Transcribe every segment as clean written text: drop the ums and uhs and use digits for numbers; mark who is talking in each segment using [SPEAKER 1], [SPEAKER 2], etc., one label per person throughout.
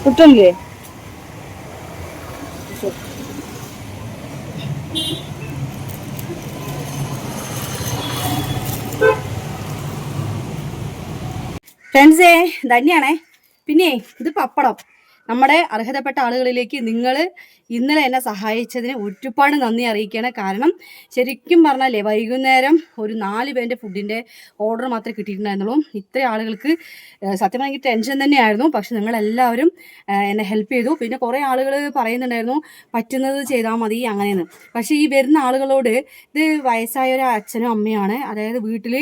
[SPEAKER 1] കിട്ടണില്ലേ? ഫ്രണ്ട്സേ തന്നെയാണേ. പിന്നെ ഇത് പപ്പടം. നമ്മുടെ അർഹതപ്പെട്ട ആളുകളിലേക്ക് നിങ്ങൾ ഇന്നലെ എന്നെ സഹായിച്ചതിന് ഒരുപാട് നന്ദി അറിയിക്കുകയാണ്. കാരണം ശരിക്കും പറഞ്ഞാലേ വൈകുന്നേരം ഒരു 4 പേരുടെ ഫുഡിൻ്റെ ഓർഡർ മാത്രമേ കിട്ടിയിട്ടുണ്ടായിരുന്നുള്ളൂ. ഇത്ര ആളുകൾക്ക് സത്യം പറഞ്ഞാൽ ടെൻഷൻ തന്നെയായിരുന്നു. പക്ഷെ നിങ്ങളെല്ലാവരും എന്നെ ഹെൽപ്പ് ചെയ്തു. പിന്നെ കുറേ ആളുകൾ പറയുന്നുണ്ടായിരുന്നു പറ്റുന്നത് ചെയ്താൽ മതി അങ്ങനെയെന്ന്. പക്ഷേ ഈ വരുന്ന ആളുകളോട് ഇത് വയസ്സായ ഒരു അച്ഛനും അമ്മയാണ്. അതായത് വീട്ടിൽ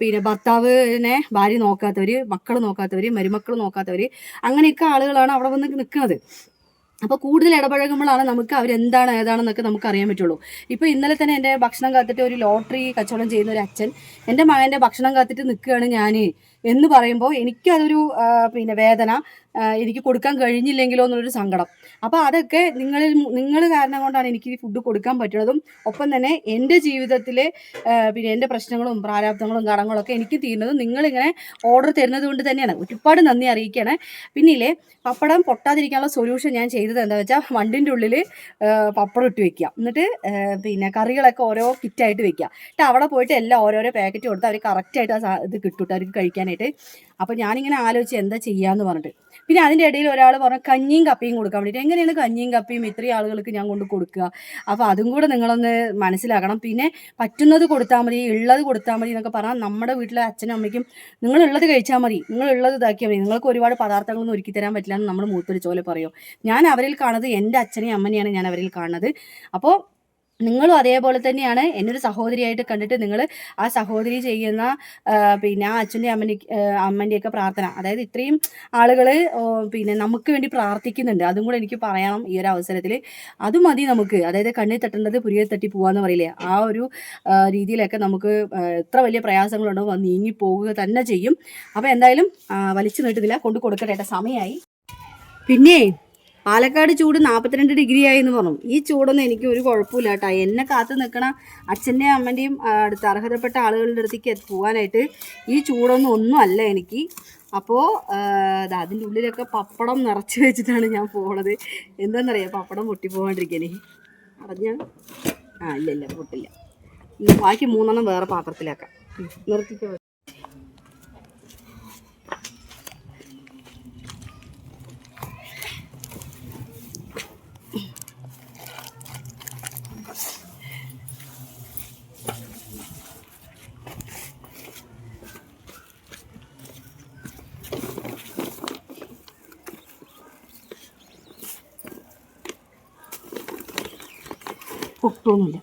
[SPEAKER 1] പിന്നെ ഭർത്താവിനെ ഭാര്യ നോക്കാത്തവർ, മക്കൾ നോക്കാത്തവർ, മരുമക്കൾ നോക്കാത്തവർ, അങ്ങനെയൊക്കെ ആളുകളാണ് അവിടെ വന്ന് നിൽക്കുന്നത്. അപ്പോൾ കൂടുതൽ ഇടപഴകുമ്പോഴാണ് നമുക്ക് അവരെന്താണ് ഏതാണെന്നൊക്കെ നമുക്ക് അറിയാൻ പറ്റുള്ളൂ. ഇപ്പോൾ ഇന്നലെ തന്നെ എൻ്റെ ഭക്ഷണം കാത്തിട്ട് ഒരു ലോട്ടറി കച്ചവടം ചെയ്യുന്ന ഒരു അച്ഛൻ എൻ്റെ മകൻ്റെ ഭക്ഷണം കാത്തിട്ട് നിൽക്കുകയാണ് ഞാൻ എന്ന് പറയുമ്പോൾ എനിക്കതൊരു പിന്നെ വേദന, എനിക്ക് കൊടുക്കാൻ കഴിഞ്ഞില്ലെങ്കിലോ എന്നുള്ളൊരു സങ്കടം. അപ്പോൾ അതൊക്കെ നിങ്ങൾ കാരണം കൊണ്ടാണ് എനിക്ക് ഈ ഫുഡ് കൊടുക്കാൻ പറ്റുന്നതും ഒപ്പം തന്നെ എൻ്റെ ജീവിതത്തിലെ പിന്നെ എൻ്റെ പ്രശ്നങ്ങളും പ്രാരാബ്ദങ്ങളും കടങ്ങളൊക്കെ എനിക്ക് തീരുന്നതും നിങ്ങളിങ്ങനെ ഓർഡർ തരുന്നത് കൊണ്ട് തന്നെയാണ്. ഒരുപാട് നന്ദി അറിയിക്കുകയാണ്. പിന്നില്ലേ പപ്പടം പൊട്ടാതിരിക്കാനുള്ള സൊല്യൂഷൻ ഞാൻ ചെയ്തത് എന്താ വെച്ചാൽ വണ്ടിൻ്റെ ഉള്ളിൽ പപ്പടം ഇട്ട് വെക്കുക. എന്നിട്ട് പിന്നെ കറികളൊക്കെ ഓരോ കിറ്റായിട്ട് വെക്കുക. എന്നിട്ട് അവിടെ പോയിട്ട് എല്ലാം ഓരോരോ പാക്കറ്റ് കൊടുത്ത് അവർ കറക്റ്റായിട്ട് ഇത് കിട്ടും അവർക്ക് കഴിക്കാനായിട്ട്. അപ്പോൾ ഞാനിങ്ങനെ ആലോചിച്ച് എന്താ ചെയ്യാമെന്ന് പറഞ്ഞിട്ട് പിന്നെ അതിൻ്റെ ഇടയിൽ ഒരാൾ പറഞ്ഞു കഞ്ഞിയും കപ്പിയും കൊടുക്കാൻ വേണ്ടിയിട്ട്. എങ്ങനെയാണ് കഞ്ഞിയും കപ്പിയും ഇത്രയും ആളുകൾക്ക് ഞാൻ കൊണ്ട് കൊടുക്കുക? അപ്പോൾ അതും കൂടെ നിങ്ങളൊന്ന് മനസ്സിലാക്കണം. പിന്നെ പറ്റുന്നത് കൊടുത്താൽ മതി, ഉള്ളത് കൊടുത്താൽ മതി എന്നൊക്കെ പറഞ്ഞാൽ നമ്മുടെ വീട്ടിലെ അച്ഛനും അമ്മയ്ക്കും നിങ്ങളുള്ളത് കഴിച്ചാൽ മതി, നിങ്ങളുള്ളത് ഇതാക്കിയാൽ മതി, നിങ്ങൾക്ക് ഒരുപാട് പദാർത്ഥങ്ങളൊന്നും ഒരുക്കി തരാൻ പറ്റില്ല എന്ന് നമ്മൾ മൂത്തൊലിച്ച പോലെ പറയും. ഞാൻ അവരിൽ കാണുന്നത് എൻ്റെ അച്ഛനെയും അമ്മനെയാണ് ഞാൻ അവരിൽ കാണുന്നത്. അപ്പോൾ നിങ്ങളും അതേപോലെ തന്നെയാണ് എന്നൊരു സഹോദരിയായിട്ട് കണ്ടിട്ട് നിങ്ങൾ ആ സഹോദരി ചെയ്യുന്ന പിന്നെ ആ അച്ഛൻ്റെ അമ്മൻ്റെയൊക്കെ പ്രാർത്ഥന, അതായത് ഇത്രയും ആളുകൾ പിന്നെ നമുക്ക് വേണ്ടി പ്രാർത്ഥിക്കുന്നുണ്ട്. അതും കൂടെ എനിക്ക് പറയണം ഈ ഒരു അവസരത്തിൽ. അത് മതി നമുക്ക്. അതായത് കണ്ണിൽ തട്ടേണ്ടത് പുരിയെ തട്ടി പോവാന്ന് പറയില്ലേ, ആ ഒരു രീതിയിലൊക്കെ നമുക്ക് എത്ര വലിയ പ്രയാസങ്ങളുണ്ടോ അത് നീങ്ങി പോവുക തന്നെ ചെയ്യും. അപ്പോൾ എന്തായാലും വലിച്ചു നീട്ടുന്നില്ല, കൊണ്ട് കൊടുക്കട്ടെ, സമയമായി. പിന്നെ പാലക്കാട് ചൂട് 42 ഡിഗ്രി ആയി എന്ന് പറഞ്ഞു. ഈ ചൂടൊന്നും എനിക്ക് ഒരു കുഴപ്പമില്ല കേട്ടോ. എന്നെ കാത്തു നിൽക്കണ അച്ഛൻ്റെയും അമ്മൻ്റെയും അടുത്ത് അർഹതപ്പെട്ട ആളുകളുടെ അടുത്തേക്ക് പോകാനായിട്ട് ഈ ചൂടൊന്നും ഒന്നും അല്ല എനിക്ക്. അപ്പോൾ അതിൻ്റെ ഉള്ളിലൊക്കെ പപ്പടം നിറച്ച് വെച്ചിട്ടാണ് ഞാൻ പോണത്. എന്താണെന്നറിയാം, പപ്പടം പൊട്ടിപ്പോകാണ്ടിരിക്കാനേ. അറിഞ്ഞ ഇല്ല പൊട്ടില്ല. ബാക്കി 3 വേറെ പാത്രത്തിലാക്കാം. നിർത്തിക്കോ. പൊട്ടൊന്നുമില്ല.